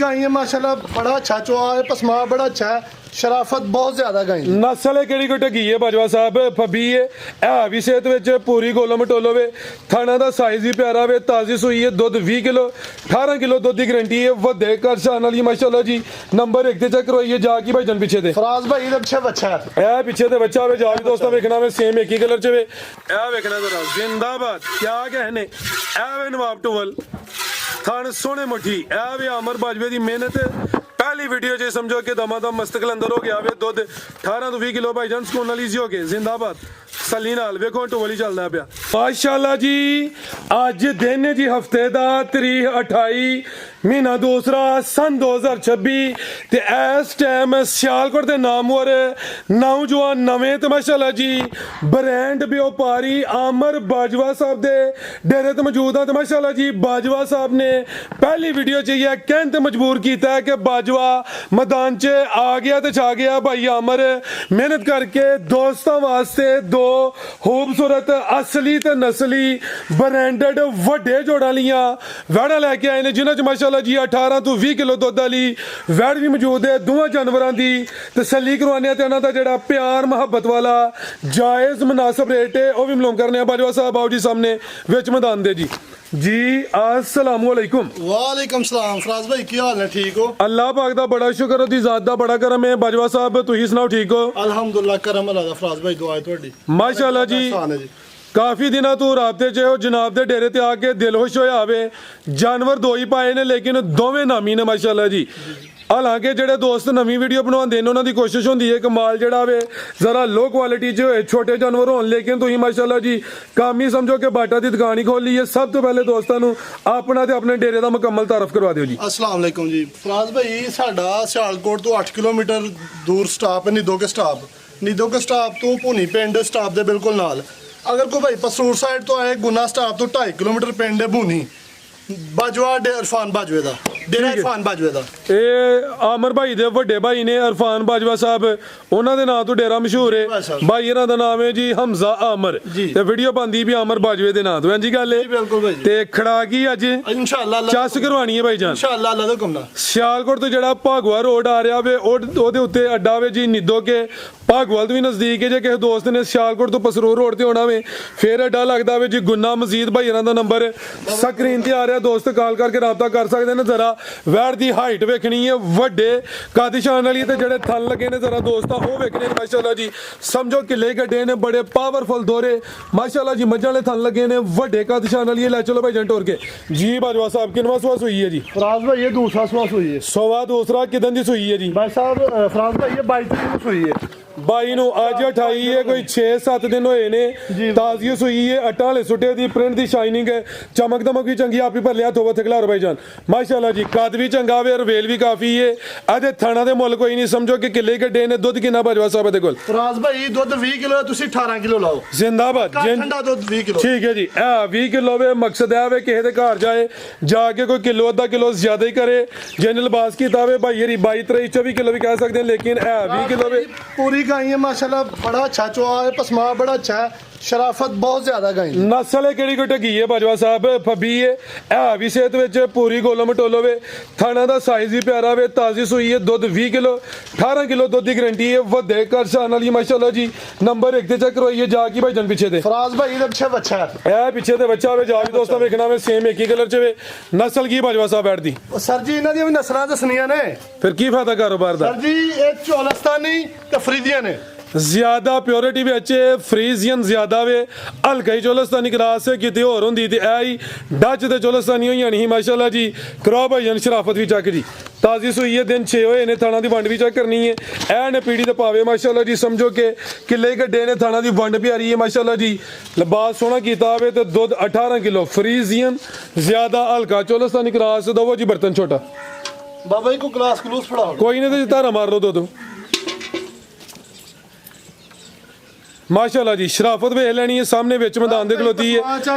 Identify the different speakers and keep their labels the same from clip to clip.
Speaker 1: गाय है माशाल्लाह, बड़ा अच्छा चुआ है, पसमा बड़ा अच्छा है, शराफत बहुत ज्यादा गाय है।
Speaker 2: नस्ल है किहड़ी कोई ढगी है बाजवा साहब, फबी है भी सेहत विच पूरी गोलो मटोलो वे, थाना दा साइज भी प्यारा वे, ताजी सूई है, दुध 20 किलो 18 किलो दुध की गारंटी है, वड्डे घर शान वाली माशाल्लाह जी। नंबर 1 ते चेक करवाइए जाके भाईजान पीछे दे
Speaker 1: फराज भाई इधर पीछे बच्चा है,
Speaker 2: ए पीछे ते बच्चा वे, जाके दोस्तों देखना वे सेम एक ही कलर च वे, ए देखना जरा जिंदाबाद क्या कहने, ए वे नवाब टोवल थान सोने मुठी, ए वे अमर बाजवे दी मेहनत पहली वीडियो च समझो कि दमादम मस्तकल अंदर हो गया वे, दुध 18 तो 20 किलो भाईजान सुकून नाल ईजी हो गए, जिंदाबाद सली नाल वेखो टोवल ही चलदा पिया माशाल्लाह जी। अज दिन है जी हफ्ते दा तरीक 28 महीना दूसरा सन 2026 ते इस टाइम सियालकोट दे नामवर नौजवान नवें ते माशाल्लाह जी ब्रांड व्यापारी आमर बाजवा साहब दे डेरे ते मौजूद है। माशाल्लाह जी बाजवा साहब ने पहली वीडियो च यह कहते मजबूर किया है कि बाजवा मैदान च आ गया तो छा गया, भाई आमर मेहनत करके दोस्तों वास्ते दो खूबसूरत असली ते नस्ली ब्रांडेड वड्डे जोड़ा लिया वैड़ा लैके आए ने, जिन्हां च माशाल्लाह जी 18 तो 20 किलो दुध वाली वैड़ भी मौजूद है। दोवां जानवरां दी तसल्ली करवाने ते उन्हां दा जेड़ा प्यार मुहब्बत वाला जायज मुनासिब रेट है वह भी मालूम करने आ। बाजवा साहब आओ जी सामने विच मैदान दे जी अस्सलाम वालेकुम।
Speaker 1: वालेकुम सलाम फराज भाई की हाल है, ठीक हो?
Speaker 2: अल्लाह पाक दा बड़ा शुक्र, ओदी जात दा बड़ा करम है। बाजवा साहब तुसीं सुनाओ ठीक हो?
Speaker 1: अल्हम्दुलिल्लाह करम अल्लाह दा, फराज भाई दुआ है ਤੁਹਾਡੀ
Speaker 2: माशाल्लाह जी। काफी दिनों तू राबते च हो जनाब दे डेरे ते आके दिल खुश होया आवे, जानवर दो ही पाए ने लेकिन दोवें नामी ने माशाल्लाह जी। हालांकि जेडे दोस्त नवी वीडियो बनवाते हैं उन्होंने कोशिश होंगी है कि माल जड़ा वे जरा लो क्वालिटी च होए, छोटे जानवर हो, लेकिन तुम माशाल्लाह जी काम ही समझो कि बाटा की दुकान ही खोल ली है। सब तो पहले दोस्तों अपना ते अपने डेरे का मुकम्मल तारफ करवा दियो जी।
Speaker 1: अस्सलाम वालेकुम जी। फराज भाई साडा सियालकोट तो 8 किलोमीटर दूर स्टाप है निदो के स्टाप, निदो के स्टाप तो भूनी पिंड स्टाप के बिल्कुल नाल। अगर कोई भाई पसूर साइड तो आए गुना स्टाप तो 2.5 किलोमीटर पिंड है भूनी, बाजवा इरफान बाजवे दा डेरा इरफान बाजवे दा।
Speaker 2: आमर भाई दे वड्डे भाई ने इरफान बाजवा साहब, उन्हां दे नाम तो डेरा मशहूर है। भाई इन्हां दा नाम है जी हमजा आमर ते वीडियो पांदी भी आमर बाजवे दे नाम तो। हां जी गल है
Speaker 1: बिल्कुल भाई
Speaker 2: ते खड़ा की अज
Speaker 1: इंशाअल्लाह
Speaker 2: चस करवानी है भाईजान
Speaker 1: इंशाअल्लाह अल्लाह दा हुक्म नाल।
Speaker 2: सियालकोट तो जेड़ा भागवा रोड आ रहा वे ओदे उत्ते अड्डा वे जी निदो के, भागवाल तो भी नजदीक है। जे किसी दोस्त ने सियालकोट तो पसरूर रोड ते होना वे फिर अड्डा लगदा वे जी गुन्ना मजीद भाई इन्हां दा नंबर स्क्रीन ते आ रहा, दोस्त कॉल करके राबता कर सकते हैं। जरा वैड़ दी हाइट वेखनी है, वड्डे कादिशान वाली ते जेड़े थन लगे ने जरा दोस्ता वो वेखने माशाल्लाह जी। समझो किले गड्डे ने बड़े पावरफुल दोरे माशाल्लाह जी, मज्जां वाले थन लगे ने वड्डे कादिशान वाली। ले चलो भाई जंट के जी। बाजवा साहब किनवा सुआ सुई है जी?
Speaker 1: फराज भाई ये दूसरा सुआ सुई है।
Speaker 2: सवा दूसरा किदन दी सुई है जी?
Speaker 1: भाई साहब फराज भाई ये 22 तरीक को सुई है।
Speaker 2: 22 ਨੂੰ ਅੱਜ 28 है, कोई 6-7 दिन होए ने। ताजी सुई है, अट्टा वाले सुटे दी प्रिंट दी शाइनिंग है, चमक दमक भी चंगी आप ही भर लिया थोड़ा थकला भाईजान माशाल्लाह जी। कद भी चंगा वे, रवेल भी काफी है। अदे थाना दे मुल कोई नहीं, समझो कि किले गड्डे ने। दुध कितना बाजवा साहब दे कोल?
Speaker 1: फराज भाई दुध 20 किलो है, तुसी 18 किलो लाओ
Speaker 2: जिंदाबाद।
Speaker 1: ठंडा दुध 20 किलो
Speaker 2: ठीक है जी। 20 किलो वे मकसद है वे किसी दे घर जाए जाके कोई किलो अद्धा किलो ज्यादा ही करे, जिन लिबास कीता वे भाई 22 23 24 किलो भी कह सकते हैं, लेकिन 20 किलो वे
Speaker 1: पूरी गाय है माशाल्लाह, बड़ा अच्छा चुआ है, पसमा बड़ा अच्छा है, शराफत बहुत ज्यादा गाय।
Speaker 2: नस्ल है किहड़ी कोई ढगी है बाजवा साहब, फबी है भी सेहत विच पूरी गोलो मटोलो वे, थाना दा साइज भी प्यारा वे, ताजी सूई है, दुध 20 किलो 18 किलो दुध की गारंटी है, वड्डे घर शान वाली माशाल्लाह जी। नंबर 1 ते चेक करवाइए जाके भाईजान पीछे दे।
Speaker 1: फराज भाई इधर पीछे बच्चा है,
Speaker 2: ए पीछे ते बच्चा वे, जाके दोस्तों देखना वे सेम एक ही कलर च वे। नस्ल की बाजवा साहब बैठ दी?
Speaker 1: सर जी इन्हां दी भी नस्लां दसनियां ने,
Speaker 2: फिर की फायदा कारोबार दा?
Speaker 1: सर जी ये चौलस्तानी ते फरीदियां ने,
Speaker 2: ज्यादा प्योरिटी भी अच्छे, फ्रीजियन ज्यादा वे, हल्का ही चोलस्तानी क्रास किते होर होंदी ते आई डच ते चोलस्तानी होई नहीं माशाल्लाह जी। करो भाईजान शराफत भी चक जी, ताजी सुई है, दिन 6 होए ने, थाना दी वंड भी चेक करनी है। ऐ ने पीड़ी ते पावे माशाल्लाह जी, समझो कि किले गड्डे ने, थाना दी वंड प्यारी है माशाल्लाह जी। लिबास सोहना कीता होवे ते दुध 18 किलो फ्रीजियन ज्यादा, हल्का चोलस्तानी क्रास दवो जी। बर्तन छोटा
Speaker 1: बाबा जी को ग्लास ग्लूस फड़ाओ,
Speaker 2: कोई नहीं तो धारा मार लो दो माशाल्लाह जी। शराफत वेख लेनी है, सामने विच मैदान दे खलोती है,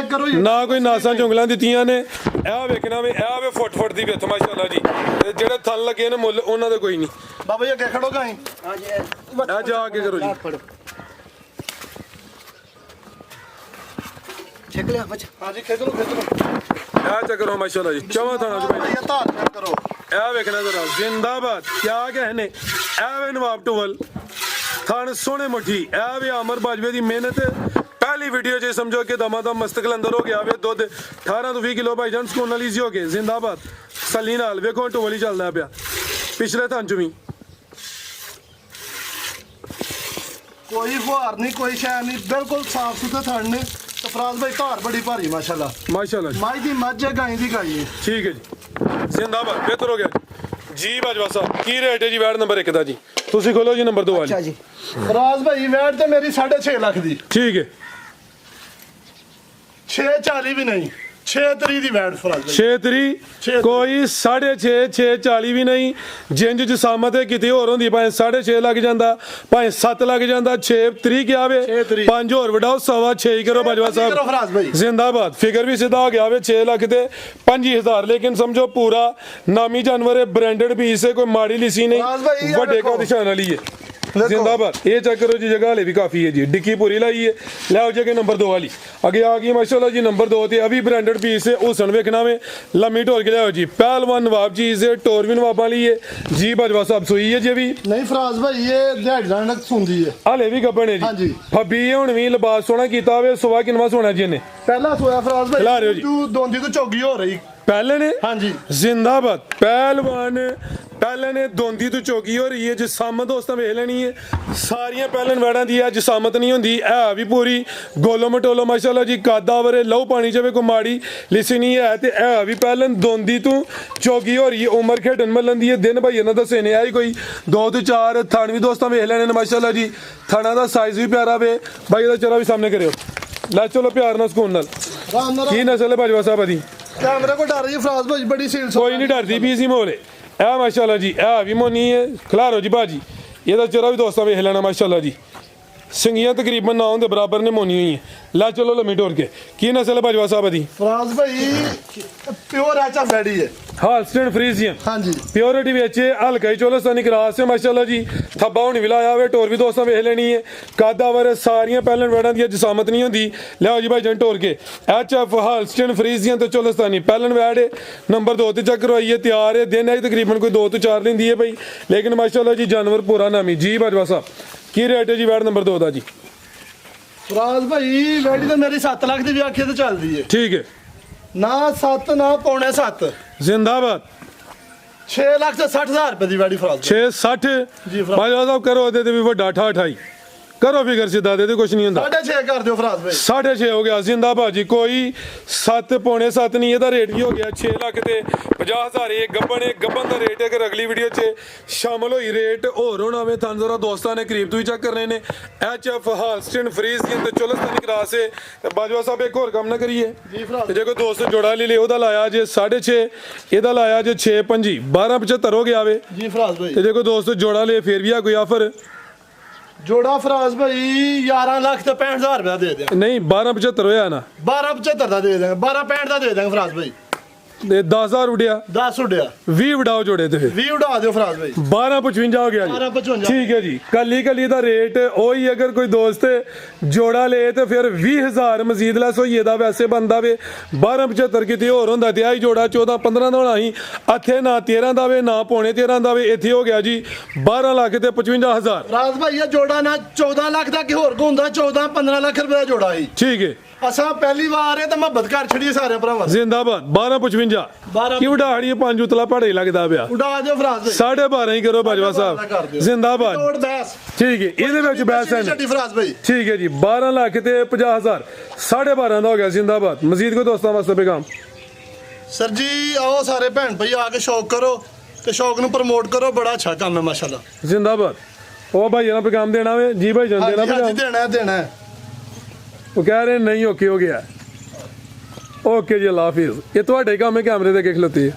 Speaker 2: ना कोई नासां चुंगलां दित्तियां ने। ए वेखना वे ए वे फुट दी विथ माशाल्लाह जी, ते जेड़े थल लगे ने मुੱਲ उन्हां दे कोई नहीं।
Speaker 1: बाबा जी अगे खड़ो गाय। हां जी
Speaker 2: आ जा आगे करो जी,
Speaker 1: छेक लिया बच्चा। हां जी खींच लो आ चेक
Speaker 2: करो माशाल्लाह जी। चवा थाना
Speaker 1: भाई तार चेक करो।
Speaker 2: ਇਹ ਵੇਖਣਾ ਜ਼ਰਾ ਜ਼ਿੰਦਾਬਾਦ क्या कहने ਇਹ ਵੇ ਨਵਾਬ ਟੁਵਲ ਥਣ ਸੋਹਣੇ ਮੁੱਠੀ ਇਹ ਵੇ ਅਮਰ ਬਾਜਵੇ ਦੀ ਮਿਹਨਤ ਪਹਿਲੀ ਵੀਡੀਓ 'ਚ ਸਮਝੋ ਕਿ ਦਮਾਦਮ ਮਸਤਕਲ ਅੰਦਰ ਹੋ ਗਿਆ ਵੇ ਦੁੱਧ 18 ਤੋਂ 20 ਕਿਲੋ ਭਾਈ ਜਾਨ ਸਕੂਨ ਨਾਲ ਈਜ਼ੀ ਹੋ ਗਏ ਜ਼ਿੰਦਾਬਾਦ ਸੱਲੀ ਨਾਲ ਵੇਖੋ ਟੁਵਲ ਹੀ ਚੱਲਦਾ ਪਿਆ ਪਿਛਲੇ ਥਣ 'ਚ ਵੀ
Speaker 1: ਕੋਈ ਫੁਹਾਰ ਨਹੀਂ ਕੋਈ ਸ਼ੈ ਨਹੀਂ ਬਿਲਕੁਲ ਸਾਫ ਸੁਥਰੇ ਥਣ ਨੇ ਤੇ ਫਰਾਜ਼ ਭਾਈ ਧਾਰ ਬੜੀ ਭਾਰੀ ਮਾਸ਼ਾਅੱਲਾ
Speaker 2: ਮਾਸ਼ਾਅੱਲਾ ਜੀ
Speaker 1: ਮਾਈ ਦੀ ਮੱਝ ਹੈ ਗਾਂ ਦੀ ਗਾਈ ਹੈ
Speaker 2: ਠੀਕ ਹੈ ਜੀ ਜ਼ਿੰਦਾਬਾਦ ਬਿਹਤਰ ਹੋ ਗਿਆ ਜੀ ਬਾਜਵਾ ਸਾਹਿਬ ਕੀ ਰੇਟ ਹੈ ਜੀ ਵੈਟ ਨੰਬਰ 1 ਦਾ ਜੀ ਤੁਸੀਂ ਖੋਲੋ ਜੀ ਨੰਬਰ 2 ਵਾਲੀ
Speaker 3: ਅੱਛਾ ਜੀ
Speaker 1: ਫਰਾਜ਼ ਭਾਈ ਵੈਟ ਤੇ ਮੇਰੀ 6.5 ਲੱਖ ਦੀ
Speaker 2: ਠੀਕ ਹੈ
Speaker 1: 640 ਵੀ ਨਹੀਂ 6 ਦੀ ਵੈਟ ਫਰਾਜ਼ ਭਾਈ
Speaker 2: 6 ਤਰੀ ਕੋਈ 6.5 640 ਵੀ ਨਹੀਂ ਜਿੰਜ ਜਸਾਮਤ ਕਿਤੇ ਹੋਰ ਹੁੰਦੀ ਭਾਵੇਂ 6.5 ਲੱਗ ਜਾਂਦਾ ਭਾਵੇਂ 7 ਲੱਗ ਜਾਂਦਾ 6 ਤਰੀ ਕਿਹਾ ਵੇ
Speaker 1: ਛੇ ਤਰੀਕ।
Speaker 2: 5 ਹੋਰ ਵਡਾਓ 6.5 ਕਰੋ ਬਾਜਵਾ
Speaker 1: ਕਰੋ ਫਰਾਜ਼
Speaker 2: ਸਾਹਿਬ
Speaker 1: ਭਾਈ।
Speaker 2: ਜ਼ਿੰਦਾਬਾਦ ਫਿਗਰ ਵੀ ਸਿੱਧਾ ਹੋ ਗਿਆ ਵੇ 6 ਲੱਖ ਤੇ 5000 ਲੇਕਿਨ ਸਮਝੋ ਪੂਰਾ ਨਾਮੀ ਜਾਨਵਰ ਹੈ ਬ੍ਰਾਂਡਡ ਪੀਸ ਹੈ ਕੋਈ ਮਾੜੀ ਲਿਸੀ
Speaker 1: ਫਰਾਜ਼ ਭਾਈ,
Speaker 2: ਨਹੀਂ
Speaker 1: ਇਹ
Speaker 2: ਵੱਡੇ
Speaker 1: ਦੇਖੋ।
Speaker 2: ਕਾ ਨਿਸ਼ਾਨ ਵਾਲੀ ਹੈ ਜ਼ਿੰਦਾਬਾਦ ਇਹ ਚੈੱਕ ਕਰੋ ਜੀ ਜਗ੍ਹਾ ਹਲੇ ਵੀ ਕਾਫੀ ਹੈ ਜੀ ਡਿੱਕੀ ਪੂਰੀ ਲਾਈ ਹੈ ਲੈ ਆਓ ਜੀ ਨੰਬਰ 2 ਵਾਲੀ ਅੱਗੇ ਆ ਗਈ ਮਾਸ਼ਾਅੱਲਾ ਜੀ ਨੰਬਰ 2 ਤੇ ਅਭੀ ਬ੍ਰਾਂਡਡ ਪੀਸ ਹੈ ਹੁਸਨ ਵੇਖਣਾ ਵੇ ਲੰਮੀ ਢੋਲ ਕੇ ਲਿਆਓ ਜੀ ਪਹਿਲਵਾਨ ਨਵਾਬ ਜੀ ਇਸੇ ਟੋਰ ਵੀ ਨਵਾਬਾਂ ਲਈ ਹੈ ਜੀ ਬਾਜਵਾ ਸਾਹਿਬ ਸੂਈ ਹੈ ਜੀ ਵੀ
Speaker 1: ਨਹੀਂ ਫਰਾਜ਼ ਭਾਈ ਇਹ ਦਿਹਾੜੀ ਨਾਲ ਨਕ ਸੁੰਦੀ ਹੈ
Speaker 2: ਹਲੇ ਵੀ ਗੱਬਣ ਹੈ ਜੀ
Speaker 1: ਹਾਂਜੀ।
Speaker 2: ਫੱਬੀ ਹੁਣ ਵੀ ਲਿਬਾਸ ਸੋਹਣਾ ਕੀਤਾ ਹੋਵੇ ਸੁਬਾ ਕਿਨਵਾ ਸੋਹਣਾ ਜੀ ਇਹਨੇ
Speaker 1: ਪਹਿਲਾ ਸੋਇਆ ਫਰਾਜ਼ ਭਾਈ
Speaker 2: ਖਿਲਾ ਰਹੇ ਹੋ ਜੀ।
Speaker 1: ਤੂੰ ਦੋਂਦੀ ਤੋਂ ਚੌਗੀ ਹੋ ਰਹੀ
Speaker 2: ਪਹਿਲੇ ਨੇ
Speaker 1: ਹਾਂਜੀ
Speaker 2: ਜ਼ਿੰਦਾਬਾਦ ਪਹਿਲਵਾਨ ਪਹਿਲੇ ਨੇ ਦੋਂਦੀ ਤੋਂ ਚੌਕੀ ਹੋ ਰਹੀ ਹੈ ਜਸਾਮਤ ਦੋਸਤਾਂ ਵੇਖ ਲੈਣੀ ਹੈ ਸਾਰੀਆਂ ਪਹਿਲਨ ਵੜਾਂ ਦੀ ਆ ਜਸਾਮਤ ਨਹੀਂ ਹੁੰਦੀ ਇਹ ਵੀ ਪੂਰੀ ਗੋਲੋ ਮਟੋਲੋ ਮਾਸ਼ਾਅੱਲਾ ਜੀ ਕਾਦਾ ਵਰੇ ਲਹੂ ਪਾਣੀ ਜਾਵੇ ਕੋ ਮਾੜੀ ਲਿਸੀ ਨਹੀਂ ਹੈ ਤੇ ਇਹ ਵੀ ਪਹਿਲਨ ਦੋਂਦੀ ਤੋਂ ਚੌਕੀ ਹੋ ਰਹੀ ਹੈ ਉਮਰ ਖੇਡਣ ਮੱਲਣ ਦੀ ਹੈ ਦਿਨ ਭਾਈ ਇਹਨਾਂ ਦੱਸੇ ਨੇ ਆਈ ਕੋਈ 2 ਤੋਂ 4 ਥਣ ਵੀ ਦੋਸਤਾਂ ਵੇਖ ਲੈਣੇ ਨੇ ਮਾਸ਼ਾਅੱਲਾ ਜੀ ਥਣਾ ਦਾ ਸਾਈਜ਼ ਵੀ ਪਿਆਰਾ ਵੇ ਭਾਈ ਇਹਦਾ ਚਰਾ ਵੀ ਸਾਹਮਣੇ ਕਰਿਓ ਲੈ ਚਲੋ ਪਿਆਰ ਨਾਲ ਸਕੂਨ ਨਾਲ
Speaker 1: ਰਾਮ ਨਾਲ
Speaker 2: ਕੀ ਨਸਲ ਹੈ ਬਾਜਵਾ ਸਾਹਿਬ ਦੀ
Speaker 1: ਕੈਮਰੇ ਕੋ ਡਰ ਰਹੀ ਹੈ ਫਰਾਜ਼ ਭਾਈ ਬੜੀ ਸੀਲ
Speaker 2: ਕੋਈ ਨਹੀਂ ਡਰਦੀ ਵੀ ਸੀ ਮੋਲੇ ਇਹ ਮਾਸ਼ਾਅੱਲਾ ਜੀ ਇਹ ਵੀ ਮੋਨੀ ਹੈ ਖਿਲਾਰੋ ਜੀ ਬਾਜੀ ਇਹਦਾ ਚਿਹਰਾ ਵੀ ਦੋਸਤਾਂ ਵੇਖ ਲੈਣਾ ਮਾਸ਼ਾਅੱਲਾ ਜੀ ਸਿੰਗੀਆਂ ਤਕਰੀਬਨ ਨਾ ਦੇ ਬਰਾਬਰ ਨੇ ਮੋਨੀ ਹੋਈ ਹੈ ਲੈ ਚਲੋ ਲੰਮੀ ਟੋਰ ਕੇ ਕੀ ਨਸਲ ਹੈ ਬਾਜਵਾ ਸਾਹਿਬ ਦੀ
Speaker 1: ਫਰਾਜ਼ ਭਾਈ ਪਿਓਰ ਐਚਾ ਫੈਡੀ ਹੈ
Speaker 2: ਹਾਲਸਟਨ ਫਰੀਜ਼ੀਅਨ
Speaker 1: ਹਾਂਜੀ
Speaker 2: ਪਿਓਰਿਟੀ ਵਿੱਚ ਹਲਕਾ ਹੀ ਚੋਲਸਤਾਨੀ ਕਰਾਸ ਹੈ ਮਾਸ਼ਾਅੱਲਾ ਜੀ ਥੱਬਾ ਹੁਣ ਵੀ ਲਾਇਆ ਹੋਵੇ ਟੋਰ ਵੀ ਦੋਸਤਾਂ ਵੇਖ ਲੈਣੀ ਹੈ ਕਾਦਾਵਰ ਸਾਰੀਆਂ ਪਹਿਲਨ ਵੜਾਂ ਦੀ ਜਸਾਮਤ ਨਹੀਂ ਹੁੰਦੀ ਲਿਆਓ ਜੀ ਭਾਈ ਜਨ ਟੋਰ ਕੇ ਐਚਐਫ ਹਾਲਸਟਨ ਫਰੀਜ਼ੀਅਨ ਤੇ ਚੋਲਸਤਾਨੀ ਪਹਿਲਨ ਵੈੜ ਹੈ ਨੰਬਰ 2 ਤੇ ਚੱਕ ਕਰਵਾਈ ਹੈ ਤਿਆਰ ਹੈ ਦਿਨ ਹੈ ਤਕਰੀਬਨ ਕੋਈ 2 ਤੋਂ 4 ਲੈਂਦੀ ਹੈ ਭਾਈ ਲੇਕਿਨ ਮਾਸ਼ਾਅੱਲਾ ਜੀ ਜਾਨਵਰ ਪੂਰਾ ਨਾਮੀ ਜੀ ਬਾਜਵਾ ਸਾਹਿਬ ਕੀ ਰੇਟ ਹੈ ਜੀ ਵੈੜ ਨੰਬਰ 2 ਦਾ ਜੀ
Speaker 1: ਫਰਾਜ਼ ਭਾਈ ਵੈਡੀ ਤਾਂ ਮੇਰੀ 7 ਲੱਖ ਦੀ ਵਿਆਖਿਆ ਤੇ ਚੱਲਦੀ ਹੈ
Speaker 2: ਠੀਕ ਹੈ
Speaker 1: ਨਾ 7 ਨਾ ਪੌਣੇ 7
Speaker 2: ਜ਼ਿੰਦਾਬਾਦ
Speaker 1: 6 ਲੱਖ ਤੇ 60,000 ਰੁਪਏ ਦੀ ਵੈਡੀ ਫਰਾਜ਼
Speaker 2: 660
Speaker 1: ਜੀ ਫਰਾਜ਼
Speaker 2: ਬਾਜਵਾ ਸਾਹਿਬ ਕਰੋ ਇਹਦੇ ਤੇ ਵੀ ਵੱਡਾ 28 ਕਰੋ ਫਿਗਰ ਸਿੱਧਾ ਦੇ ਤੇ ਕੁਝ ਨਹੀਂ ਹੁੰਦਾ
Speaker 1: 6.5 ਕਰ ਦਿਓ ਫਰਾਜ਼ ਭਾਈ
Speaker 2: 6.5 ਹੋ ਗਿਆ ਜ਼ਿੰਦਾਬਾਦ ਜੀ ਕੋਈ 7 ਪੌਣੇ 7 ਨਹੀਂ ਇਹਦਾ ਰੇਟ ਵੀ ਹੋ ਗਿਆ 6 ਲੱਖ ਤੇ 50,000 ਇਹ ਗੱਬਨ ਦਾ ਰੇਟ ਹੈ ਕਿ ਅਗਲੀ ਵੀਡੀਓ 'ਚ ਸ਼ਾਮਲ ਹੋਈ ਰੇਟ ਹੋਰ ਹੋਣਾ ਵੇ ਤੁਹਾਨੂੰ ਜ਼ਰਾ ਦੋਸਤਾਂ ਨੇ ਕਰੀਬ ਤੋਂ ਹੀ ਚੈੱਕ ਕਰਨੇ ਨੇ ਐਚਐਫ ਹਾਲਸਟਨ ਫਰੀਜ਼ੀਅਨ ਤੇ ਚੋਲਸਤਾਨੀ ਕਰਾਸ ਹੈ ਤੇ ਬਾਜਵਾ ਸਾਹਿਬ ਇੱਕ ਹੋਰ ਕੰਮ ਨਾ ਕਰੀਏ
Speaker 1: ਜੀ ਫਰਾਜ਼
Speaker 2: ਤੇ ਜੇ ਕੋਈ ਦੋਸਤ ਜੋੜਾ ਲੈ ਲੇ ਉਹਦਾ ਲਾਇਆ ਜੇ 6.5 ਇਹਦਾ ਲਾਇਆ ਜੇ 6.5 12.75 ਹੋ ਗਿਆ ਵੇ
Speaker 1: ਜੀ ਫਰਾਜ਼ ਭਾਈ
Speaker 2: ਤੇ ਜੇ ਕੋਈ ਦੋਸਤ ਜੋੜਾ ਲੇ ਫੇਰ ਵੀ ਆ ਕੋਈ ਆਫਰ
Speaker 1: ਜੋੜਾ ਫਰਾਜ਼ ਭਾਈ 11 ਲੱਖ ਤੇ 65,000 ਰੁਪਏ ਦੇ ਦਿਆਂ
Speaker 2: ਨਹੀਂ 12.75 ਹੋਇਆ ਨਾ
Speaker 1: 12.75 ਦਾ ਦੇ ਦਾਂਗੇ 12.65 ਦਾ ਦੇ ਦਾਂਗੇ ਫਰਾਜ਼ ਭਾਈ
Speaker 2: ਤੇ 10000 ਉਡਿਆ
Speaker 1: 10 ਉੱਡਿਆ
Speaker 2: 20 ਵਡਾਓ ਜੋੜੇ ਤੇ ਫਿਰ
Speaker 1: 20 ਉਡਾ ਦਿਓ ਫਰਾਜ਼ ਭਾਈ
Speaker 2: 12.55 ਹੋ ਗਿਆ ਜੀ
Speaker 1: 12.55
Speaker 2: ਠੀਕ ਹੈ ਜੀ ਕੱਲੀ ਦਾ ਰੇਟ ਉਹੀ ਅਗਰ ਕੋਈ ਦੋਸਤ ਜੋੜਾ ਲੇ ਤੇ ਫਿਰ 20000 ਮਜ਼ੀਦ ਲੈਸ ਹੋਈ ਇਹਦਾ ਵੈਸੇ ਬੰਦਾ ਵੇ 12.75 ਕਿਤੇ ਹੋਰ ਹੁੰਦਾ ਤੇ ਆਹੀ ਜੋੜਾ 14 15 ਦਾ ਹੋਣਾ ਸੀ ਇੱਥੇ ਨਾ 13 ਦਾ ਵੇ ਨਾ ਪੌਣੇ 13 ਦਾ ਵੇ ਇੱਥੇ ਹੋ ਗਿਆ ਜੀ 12 ਲੱਖ ਤੇ 55,000
Speaker 1: ਫਰਾਜ਼ ਭਾਈ ਇਹ ਜੋੜਾ ਨਾ 14 ਲੱਖ ਦਾ ਕਿ ਹੋਰ ਕੋ ਹੁੰਦਾ 14 15 ਲੱਖ ਰੁਪਏ ਦਾ ਜੋੜਾ ਸੀ
Speaker 2: ਠੀਕ ਹੈ
Speaker 1: ਅਸਾਂ ਪਹਿਲੀ ਵਾਰ ਇਹ ਤਾਂ ਮੁਹੱਬਤ ਕਰ ਛੜੀ ਸਾਰੇ ਭਰਾਵਾਂ
Speaker 2: ਜ਼ਿੰਦਾਬਾਦ 12.55 ਕੀ ਉਡਾੜੀ ਪੰਜ ਉਤਲਾ ਪਹਾੜੇ ਲੱਗਦਾ ਪਿਆ
Speaker 1: ਉਡਾ ਦਿਓ ਫਰਾਜ਼ ਭਾਈ
Speaker 2: 12.5 ਹੀ ਕਰੋ ਬਾਜਵਾ
Speaker 1: ਕਰ
Speaker 2: ਸਾਹਿਬ
Speaker 1: ਦਿਓ।
Speaker 2: ਜ਼ਿੰਦਾਬਾਦ
Speaker 1: ਤੋੜ ਬੈਸ
Speaker 2: ਠੀਕ ਹੈ ਇਹਦੇ ਵਿੱਚ ਬੈਸ ਹੈ
Speaker 1: ਛੱਡੀ ਫਰਾਜ਼ ਭਾਈ
Speaker 2: ਠੀਕ ਹੈ ਜੀ 12 ਲੱਖ ਤੇ 50,000 12.5 ਦਾ ਹੋ ਗਿਆ ਜ਼ਿੰਦਾਬਾਦ ਮਜ਼ੀਦ ਕੋਈ ਦੋਸਤਾਂ ਵਾਸਤੇ ਪੈਗਾਮ
Speaker 1: ਸਰ ਜੀ ਆਓ ਸਾਰੇ ਭੈਣ ਭਾਈ ਆ ਕੇ ਸ਼ੌਕ ਕਰੋ ਤੇ ਸ਼ੌਕ ਨੂੰ ਪ੍ਰਮੋਟ ਕਰੋ ਬੜਾ ਅੱਛਾ ਕੰਮ ਹੈ ਮਾਸ਼ਾਅੱਲਾ
Speaker 2: ਜ਼ਿੰਦਾਬਾਦ ਉਹ ਭਾਈ ਇਹਨਾਂ ਪੈਗਾਮ ਦੇਣਾ ਵੇ ਜੀ ਭਾਈ ਜਾਨ ਦੇਣਾ
Speaker 1: ਹਾਂਜੀ
Speaker 2: ਪੈਗਾਮ
Speaker 1: ਦੇਣਾ ਹੈ
Speaker 2: ਉਹ ਕਹਿ ਰਹੇ ਨਹੀਂ ਓਕੇ ਹੋ ਗਿਆ ਓਕੇ ਜੀ ਅੱਲਾ ਹਾਫਿਜ਼ ਇਹ ਤੁਹਾਡੇ ਕੰਮ ਹੈ ਕੈਮਰੇ ਦੇ ਅੱਗੇ ਖਲੋਤੀ ਹੈ